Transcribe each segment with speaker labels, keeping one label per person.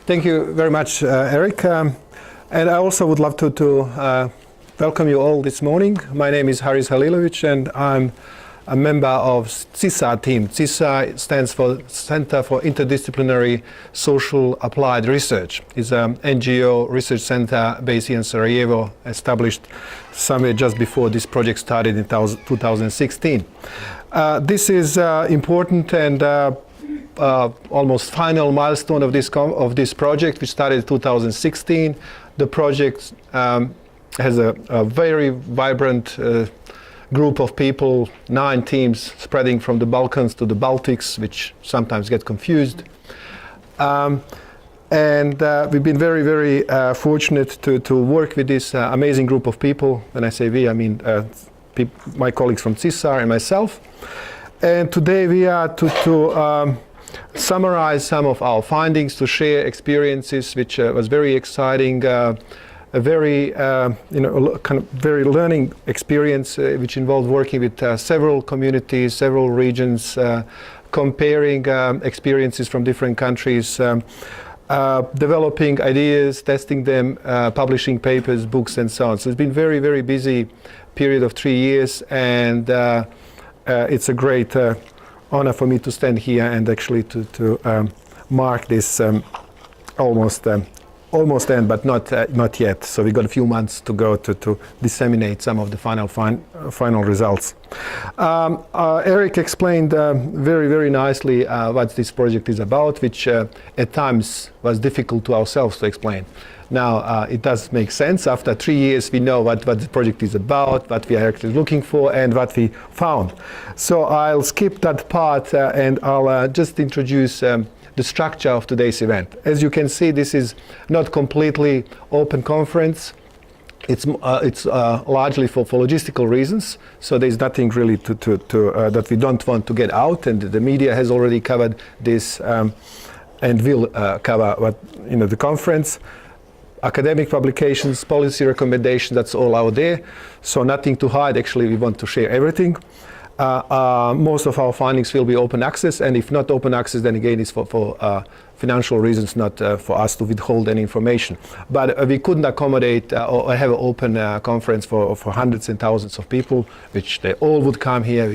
Speaker 1: Thank you very much, Eric. And I also would love to welcome you all this morning. My name is Hariz Halilovich, and I'm a member of CISAR team. CISAR stands for Center for Interdisciplinary Social Applied Research. It's an NGO research center based here in Sarajevo, established somewhere just before this project started in 2016. This is important and almost final milestone of this project, which started in 2016. The project has a very vibrant group of people, 9 teams spreading from the Balkans to the Baltics, which sometimes get confused. And we've been very, very fortunate to work with this amazing group of people. When I say we, I mean my colleagues from CISAR and myself. And today we are to summarize some of our findings, to share experiences, which was very exciting. A very, kind of very learning experience, which involved working with several communities, several regions, comparing experiences from different countries, developing ideas, testing them, publishing papers, books, and so on. So it's been a very, very busy period of 3 years, and it's a great honor for me to stand here and actually to mark this almost end, but not yet. So we got a few months to go to disseminate some of the final results. Eric explained very, very nicely what this project is about, which at times was difficult to ourselves to explain. Now it does make sense. After 3 years, we know what the project is about, what we are actually looking for, and what we found. So I'll skip that part and I'll just introduce the structure of today's event. As you can see, this is not completely open conference. It's largely for logistical reasons. So there's nothing really that we don't want to get out, and the media has already covered this and will cover the conference. Academic publications, policy recommendations, that's all out there. So nothing to hide. Actually, we want to share everything. Most of our findings will be open access, and if not open access, then again it's for financial reasons, not for us to withhold any information. But we couldn't accommodate or have an open conference for hundreds and thousands of people, which they all would come here,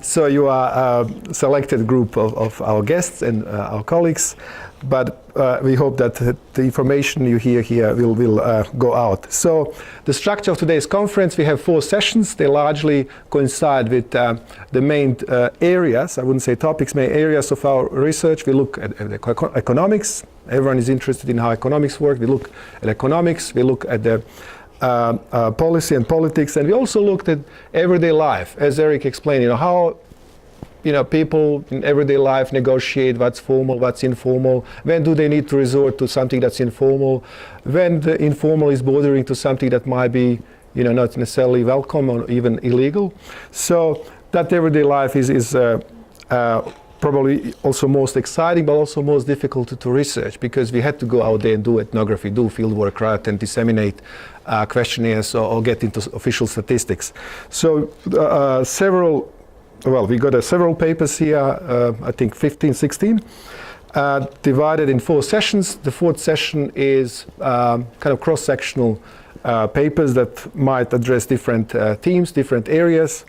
Speaker 1: So you are a selected group of our guests and our colleagues, but we hope that the information you hear here will go out. So the structure of today's conference, we have 4 sessions. They largely coincide with the main areas, I wouldn't say topics, main areas of our research. We look at economics. Everyone is interested in how economics work. We look at economics. We look at the policy and politics, and we also looked at everyday life, as Eric explained, how people in everyday life negotiate what's formal, what's informal, when do they need to resort to something that's informal, when the informal is bordering to something that might be not necessarily welcome or even illegal. So that everyday life is probably also most exciting, but also most difficult to research, because we had to go out there and do ethnography, do field work, rather than disseminate questionnaires or get into official statistics. So we got several papers here, I think 15, 16, divided in 4 sessions. The 4th session is kind of cross-sectional papers that might address different themes, different areas.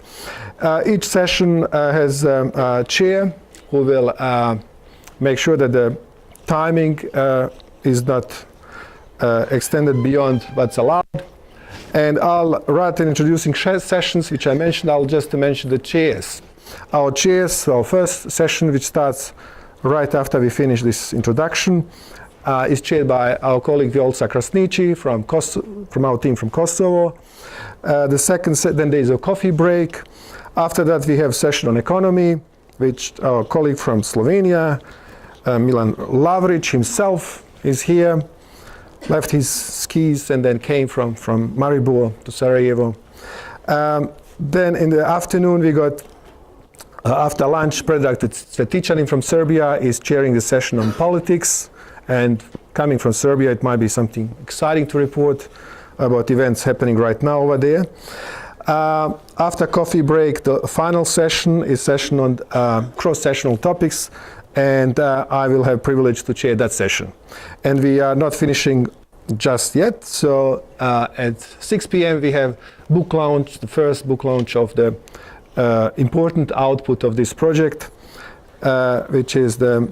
Speaker 1: Each session has a chair who will make sure that the timing is not extended beyond what's allowed. And rather than introducing sessions, which I mentioned, I'll just mention the chairs. Our chairs, our first session, which starts right after we finish this introduction, is chaired by our colleague Vjolca Krasniqi from our team from Kosovo. The second then there is a coffee break. After that, we have a session on economy, which our colleague from Slovenia, Milan Lavric himself, is here. Left his skis and then came from Maribor to Sarajevo. Then in the afternoon we got, after lunch, Predrag Cvetičanin from Serbia is chairing the session on politics. And coming from Serbia, it might be something exciting to report about events happening right now over there. After coffee break, the final session is session on cross-sessional topics. and I will have privilege to chair that session. And we are not finishing just yet, so at 6 p.m. we have book launch, the first book launch of the important output of this project, which is the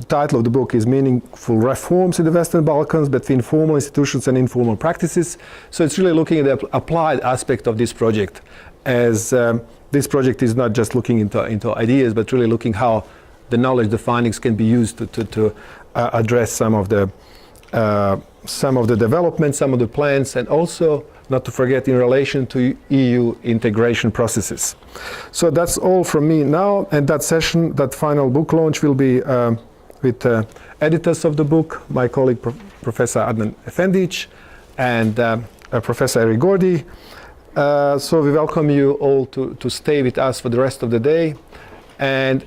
Speaker 1: title of the book is Meaningful Reforms in the Western Balkans Between Formal Institutions and Informal Practices. So it's really looking at the applied aspect of this project, as this project is not just looking into ideas, but really looking how the knowledge, the findings can be used to address some of the development, some of the plans, and also, not to forget, in relation to EU integration processes. So that's all from me now, and that session, that final book launch will be with editors of the book, my colleague Professor Adnan Efendic and Professor Eric Gordy. So we welcome you all to stay with us for the rest of the day, and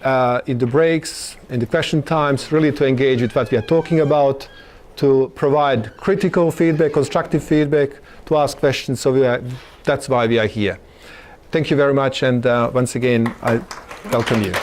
Speaker 1: in the breaks, in the question times, really to engage with what we are talking about, to provide critical feedback, constructive feedback, to ask questions. So that's why we are here. Thank you very much, and once again, I welcome you.